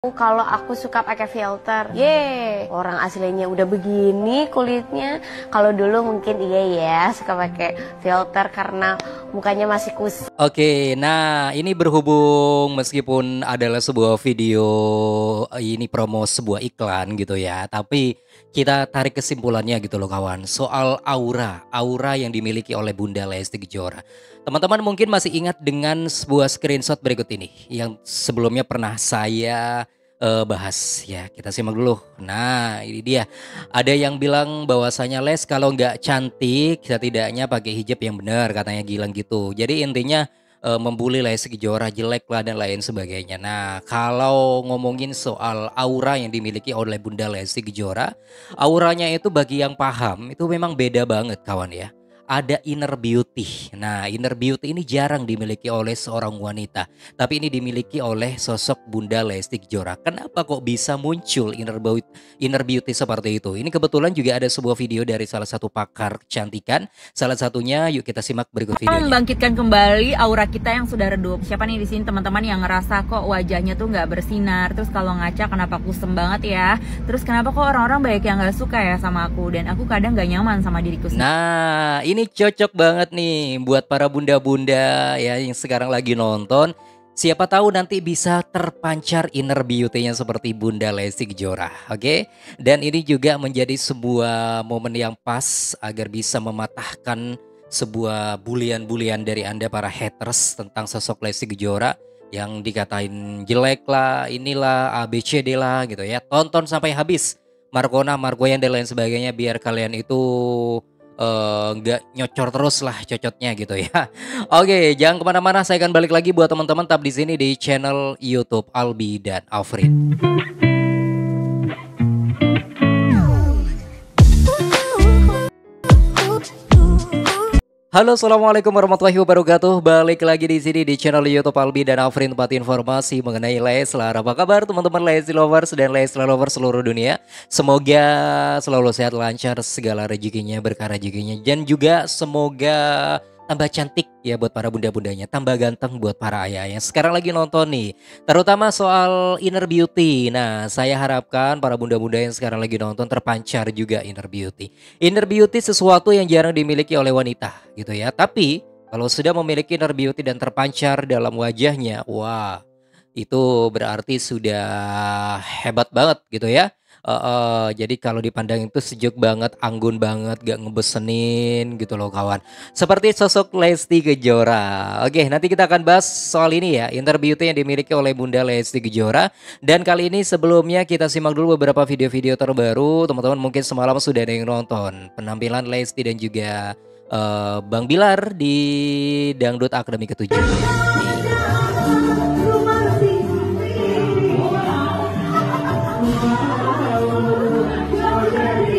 Kalau aku suka pakai filter, orang aslinya udah begini kulitnya. Kalau dulu mungkin iya ya suka pakai filter karena mukanya masih kusam. Oke, nah ini berhubung meskipun adalah sebuah video ini promo sebuah iklan gitu ya, tapi kita tarik kesimpulannya gitu loh kawan, soal aura yang dimiliki oleh Bunda Lesti Kejora. Teman-teman mungkin masih ingat dengan sebuah screenshot berikut ini yang sebelumnya pernah saya bahas ya. Kita simak dulu. Nah, ini dia. Ada yang bilang bahwasanya Les kalau nggak cantik, setidaknya pakai hijab yang benar, katanya Gilang gitu. Jadi intinya membuli Lesti Kejora jelek lah dan lain sebagainya. Nah, kalau ngomongin soal aura yang dimiliki oleh Bunda Lesti Kejora, auranya itu bagi yang paham itu memang beda banget kawan ya. Ada inner beauty. Nah, inner beauty ini jarang dimiliki oleh seorang wanita, tapi ini dimiliki oleh sosok Bunda Lesti Kejora. Kenapa kok bisa muncul inner beauty seperti itu? Ini kebetulan juga ada sebuah video dari salah satu pakar kecantikan. Salah satunya yuk kita simak berikut videonya. Membangkitkan kembali aura kita yang sudah redup. Siapa nih di sini teman-teman yang ngerasa kok wajahnya tuh nggak bersinar, terus kalau ngaca kenapa kusem banget ya, terus kenapa kok orang-orang banyak yang nggak suka ya sama aku, dan aku kadang nggak nyaman sama diriku sendiri. Nah, ini cocok banget nih buat para bunda-bunda ya yang sekarang lagi nonton. Siapa tahu nanti bisa terpancar inner beauty-nya seperti Bunda Lesti Kejora, oke? Dan ini juga menjadi sebuah momen yang pas agar bisa mematahkan sebuah bulian-bulian dari Anda para haters tentang sosok Lesti Kejora yang dikatain jelek lah, inilah ABCD lah gitu ya. Tonton sampai habis. Margoyan dan lain sebagainya biar kalian itu nggak nyocor terus lah cocotnya gitu ya. Oke, jangan kemana-mana. Saya akan balik lagi buat teman-teman tetap di sini di channel YouTube Albi dan Afrin. Halo, assalamualaikum warahmatullahi wabarakatuh. Balik lagi di sini di channel YouTube Albi dan Afrin, tempat informasi mengenai Leslar. Apa kabar teman-teman Lesti lovers dan Leslar lovers seluruh dunia? Semoga selalu sehat, lancar segala rezekinya, berkah rezekinya, dan juga semoga tambah cantik ya buat para bunda-bundanya, tambah ganteng buat para ayah yang sekarang lagi nonton nih, terutama soal inner beauty. Nah, saya harapkan para bunda-bunda yang sekarang lagi nonton terpancar juga inner beauty. Inner beauty sesuatu yang jarang dimiliki oleh wanita gitu ya. Tapi kalau sudah memiliki inner beauty dan terpancar dalam wajahnya, wah, itu berarti sudah hebat banget gitu ya. Jadi kalau dipandang itu sejuk banget, anggun banget, gak ngebosenin gitu loh kawan. Seperti sosok Lesti Kejora. Oke, nanti kita akan bahas soal ini ya, inner beauty yang dimiliki oleh Bunda Lesti Kejora. Dan kali ini sebelumnya kita simak dulu beberapa video-video terbaru. Teman-teman mungkin semalam sudah ada yang nonton penampilan Lesti dan juga Bang Bilar di Dangdut Akademi ke-7.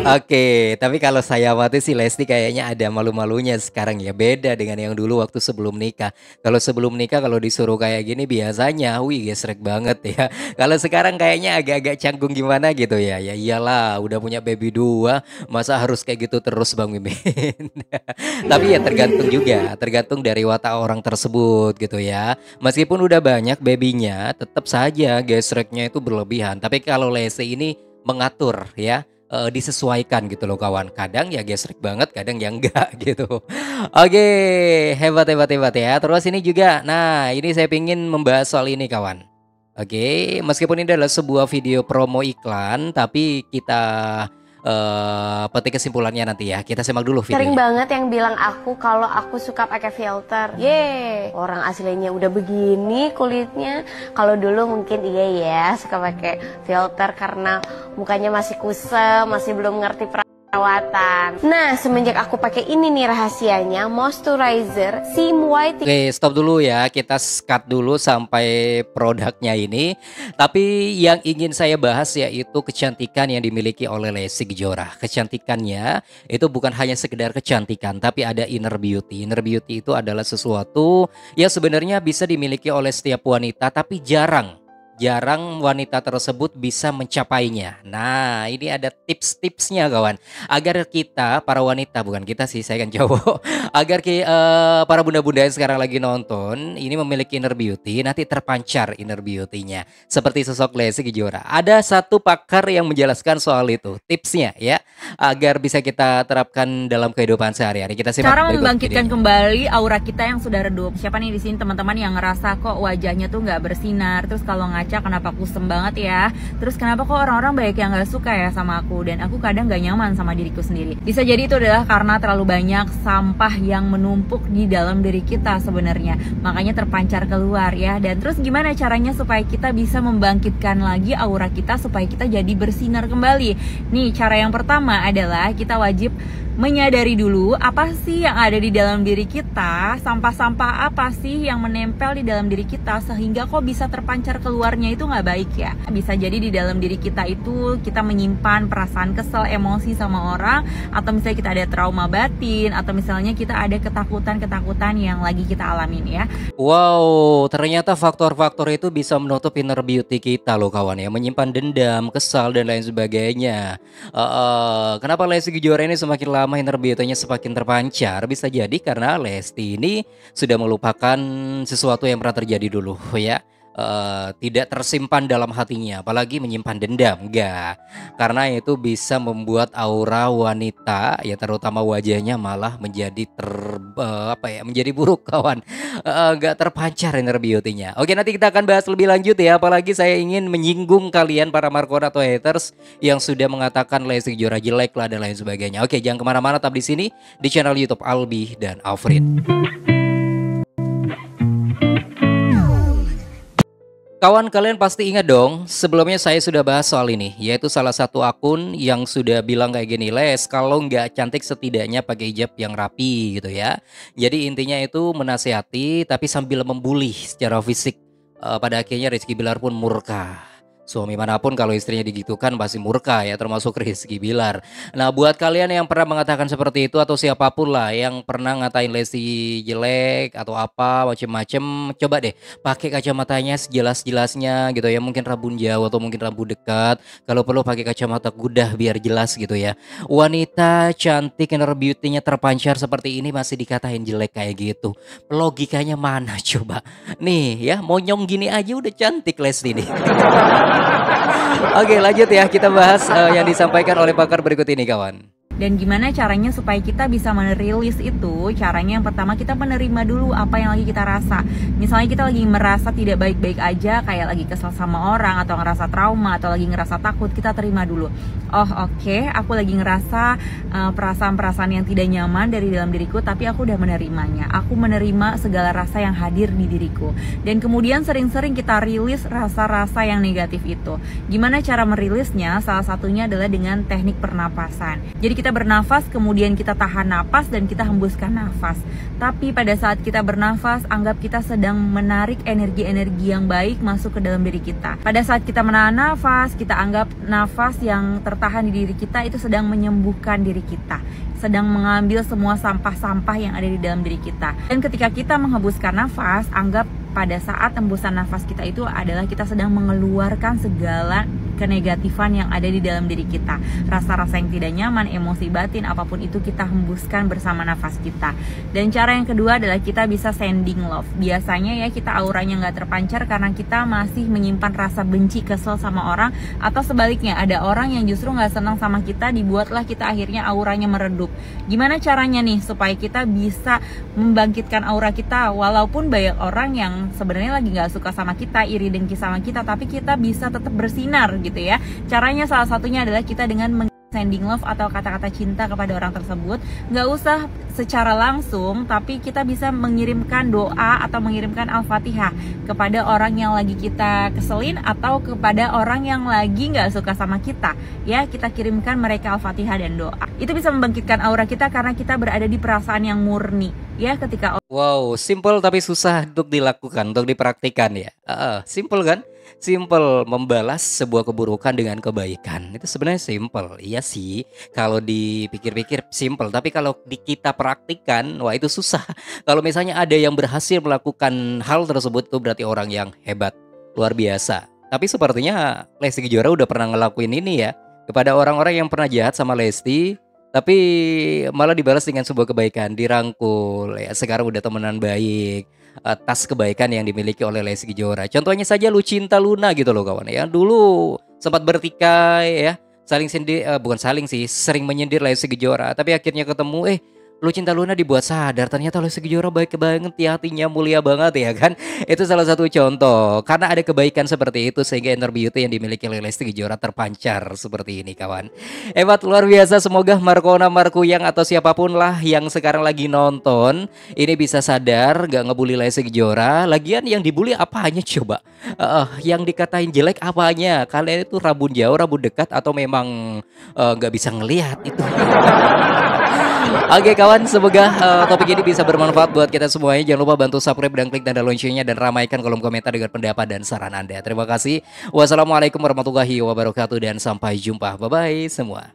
Oke, tapi kalau saya amati sih Lesti kayaknya ada malu-malunya sekarang ya. Beda dengan yang dulu waktu sebelum nikah. Kalau sebelum nikah kalau disuruh kayak gini biasanya wih gesrek banget ya. Kalau sekarang kayaknya agak-agak canggung gimana gitu ya. Ya iyalah udah punya baby 2, masa harus kayak gitu terus Bang Mimin. Tapi ya tergantung juga, tergantung dari watak orang tersebut gitu ya. Meskipun udah banyak babynya, tetap saja gesreknya itu berlebihan. Tapi kalau Lesti ini mengatur ya, disesuaikan gitu loh kawan. Kadang ya gesrek banget, kadang ya enggak gitu. Oke, hebat ya. Terus ini juga, nah ini saya pingin membahas soal ini kawan. Oke, meskipun ini adalah sebuah video promo iklan, tapi kita petik kesimpulannya nanti ya. Kita simak dulu videonya. Sering banget yang bilang aku kalau aku suka pakai filter. Orang aslinya udah begini kulitnya. Kalau dulu mungkin iya ya suka pakai filter karena mukanya masih kusam, masih belum ngerti perawatan. Nah, semenjak aku pakai ini nih rahasianya, moisturizer Sim White. Oke, stop dulu ya. Kita cut dulu sampai produknya ini. Tapi yang ingin saya bahas yaitu kecantikan yang dimiliki oleh Lesti Kejora. Kecantikannya itu bukan hanya sekedar kecantikan, tapi ada inner beauty. Inner beauty itu adalah sesuatu yang sebenarnya bisa dimiliki oleh setiap wanita, tapi jarang jarang wanita tersebut bisa mencapainya. Nah, ini ada tips-tipsnya kawan. Agar kita para wanita, bukan kita sih, saya kan cowok. Agar para bunda-bunda yang sekarang lagi nonton ini memiliki inner beauty, nanti terpancar inner beauty-nya. Seperti sosok Lesti Kejora. Ada satu pakar yang menjelaskan soal itu, tipsnya ya, agar bisa kita terapkan dalam kehidupan sehari-hari. Kita simak Cara berikut membangkitkan videonya. kembali aura kita yang sudah redup. Siapa nih di sini teman-teman yang ngerasa kok wajahnya tuh nggak bersinar, terus kalau ngaca kenapa kusem banget ya, terus kenapa kok orang-orang banyak yang nggak suka ya sama aku, dan aku kadang nggak nyaman sama diriku sendiri. Bisa jadi itu adalah karena terlalu banyak sampah yang menumpuk di dalam diri kita sebenarnya, makanya terpancar keluar ya. Dan terus gimana caranya supaya kita bisa membangkitkan lagi aura kita supaya kita jadi bersinar kembali? Nih, cara yang pertama adalah kita wajib menyadari dulu apa sih yang ada di dalam diri kita, sampah-sampah apa sih yang menempel di dalam diri kita sehingga kok bisa terpancar keluarnya itu nggak baik ya. Bisa jadi di dalam diri kita itu kita menyimpan perasaan kesel, emosi sama orang, atau misalnya kita ada trauma batin, atau misalnya kita ada ketakutan-ketakutan yang lagi kita alamin ya. Wow, ternyata faktor-faktor itu bisa menutup inner beauty kita loh kawan ya, menyimpan dendam, kesal dan lain sebagainya. Kenapa Lesti Kejora ini semakin lama inner beauty-nya semakin terpancar? Bisa jadi karena Lesti ini sudah melupakan sesuatu yang pernah terjadi dulu ya. Tidak tersimpan dalam hatinya, apalagi menyimpan dendam, enggak. Karena itu bisa membuat aura wanita ya, terutama wajahnya malah menjadi menjadi buruk kawan. Enggak terpancar inner beauty-nya. Oke, nanti kita akan bahas lebih lanjut ya, apalagi saya ingin menyinggung kalian para markor atau haters yang sudah mengatakan Lesti Kejora jelek lah dan lain sebagainya. Oke, jangan kemana-mana, tetap di sini di channel YouTube Albi dan Afrin. Kawan, kalian pasti ingat dong, sebelumnya saya sudah bahas soal ini, yaitu salah satu akun yang sudah bilang kayak gini, Les, kalau nggak cantik setidaknya pakai hijab yang rapi gitu ya. Jadi intinya itu menasihati tapi sambil membuli secara fisik. Pada akhirnya Rizky Bilar pun murka. Suami manapun kalau istrinya digitukan pasti murka ya, termasuk Rizky Bilar. Nah, buat kalian yang pernah mengatakan seperti itu atau siapapun lah yang pernah ngatain Lesti jelek atau apa macem-macem, coba deh pakai kacamatanya sejelas-jelasnya gitu ya, mungkin rabun jauh atau mungkin rambut dekat. Kalau perlu pakai kacamata kuda biar jelas gitu ya. Wanita cantik inner beauty-nya terpancar seperti ini masih dikatain jelek kayak gitu. Logikanya mana coba? Nih ya, monyong gini aja udah cantik Lesti nih. Oke, lanjut ya, kita bahas yang disampaikan oleh pakar berikut ini kawan. Dan gimana caranya supaya kita bisa merilis itu? Caranya yang pertama kita menerima dulu apa yang lagi kita rasa. Misalnya kita lagi merasa tidak baik-baik aja, kayak lagi kesel sama orang atau ngerasa trauma atau lagi ngerasa takut, kita terima dulu. Oh oke, aku lagi ngerasa perasaan-perasaan yang tidak nyaman dari dalam diriku, tapi aku udah menerimanya. Aku menerima segala rasa yang hadir di diriku. Dan kemudian sering-sering kita rilis rasa-rasa yang negatif itu. Gimana cara merilisnya? Salah satunya adalah dengan teknik pernapasan. Jadi kita bernafas, kemudian kita tahan nafas dan kita hembuskan nafas. Tapi pada saat kita bernafas, anggap kita sedang menarik energi-energi yang baik masuk ke dalam diri kita. Pada saat kita menahan nafas, kita anggap nafas yang tertahan di diri kita itu sedang menyembuhkan diri kita, sedang mengambil semua sampah-sampah yang ada di dalam diri kita. Dan ketika kita menghembuskan nafas, anggap pada saat hembusan nafas kita itu adalah kita sedang mengeluarkan segala kenegatifan yang ada di dalam diri kita. Rasa-rasa yang tidak nyaman, emosi batin, apapun itu kita hembuskan bersama nafas kita. Dan cara yang kedua adalah kita bisa sending love. Biasanya ya kita auranya nggak terpancar karena kita masih menyimpan rasa benci, kesel sama orang, atau sebaliknya ada orang yang justru nggak senang sama kita, dibuatlah kita akhirnya auranya meredup. Gimana caranya nih supaya kita bisa membangkitkan aura kita walaupun banyak orang yang sebenarnya lagi nggak suka sama kita, iri dengki sama kita, tapi kita bisa tetap bersinar gitu ya. Caranya salah satunya adalah kita dengan sending love atau kata-kata cinta kepada orang tersebut. Nggak usah secara langsung, tapi kita bisa mengirimkan doa atau mengirimkan Al-Fatihah kepada orang yang lagi kita keselin atau kepada orang yang lagi nggak suka sama kita. Ya, kita kirimkan mereka Al-Fatihah dan doa. Itu bisa membangkitkan aura kita karena kita berada di perasaan yang murni. Ya, ketika Wow, simple tapi susah untuk dilakukan, untuk dipraktikkan ya. Simple kan? Simple membalas sebuah keburukan dengan kebaikan. Itu sebenarnya simple. Iya sih, kalau dipikir-pikir simple, tapi kalau kita praktikkan, wah itu susah. Kalau misalnya ada yang berhasil melakukan hal tersebut, itu berarti orang yang hebat, luar biasa. Tapi sepertinya Lesti Kejora udah pernah ngelakuin ini ya kepada orang-orang yang pernah jahat sama Lesti, tapi malah dibalas dengan sebuah kebaikan, dirangkul ya. Sekarang udah temenan baik atas kebaikan yang dimiliki oleh Lesti Kejora. Contohnya saja Lucinta Luna gitu loh kawan ya. Dulu sempat bertikai ya, saling sindir, bukan saling sih, sering menyindir Lesti Kejora, tapi akhirnya ketemu Lucinta Luna dibuat sadar ternyata Lesti Kejora baik banget ya, hatinya mulia banget ya kan. Itu salah satu contoh. Karena ada kebaikan seperti itu sehingga inner beauty yang dimiliki oleh Lesti Kejora terpancar seperti ini kawan. Hebat luar biasa. Semoga Markona, Markuyang atau siapapun lah yang sekarang lagi nonton ini bisa sadar gak ngebully Lesti Kejora. Lagian yang dibully apanya coba? Yang dikatain jelek apanya? Kalian itu rabun jauh, rabun dekat atau memang gak bisa ngelihat itu? Oke kawan, semoga topik ini bisa bermanfaat buat kita semuanya. Jangan lupa bantu subscribe dan klik tanda loncengnya dan ramaikan kolom komentar dengan pendapat dan saran Anda. Terima kasih. Wassalamualaikum warahmatullahi wabarakatuh dan sampai jumpa. Bye bye semua.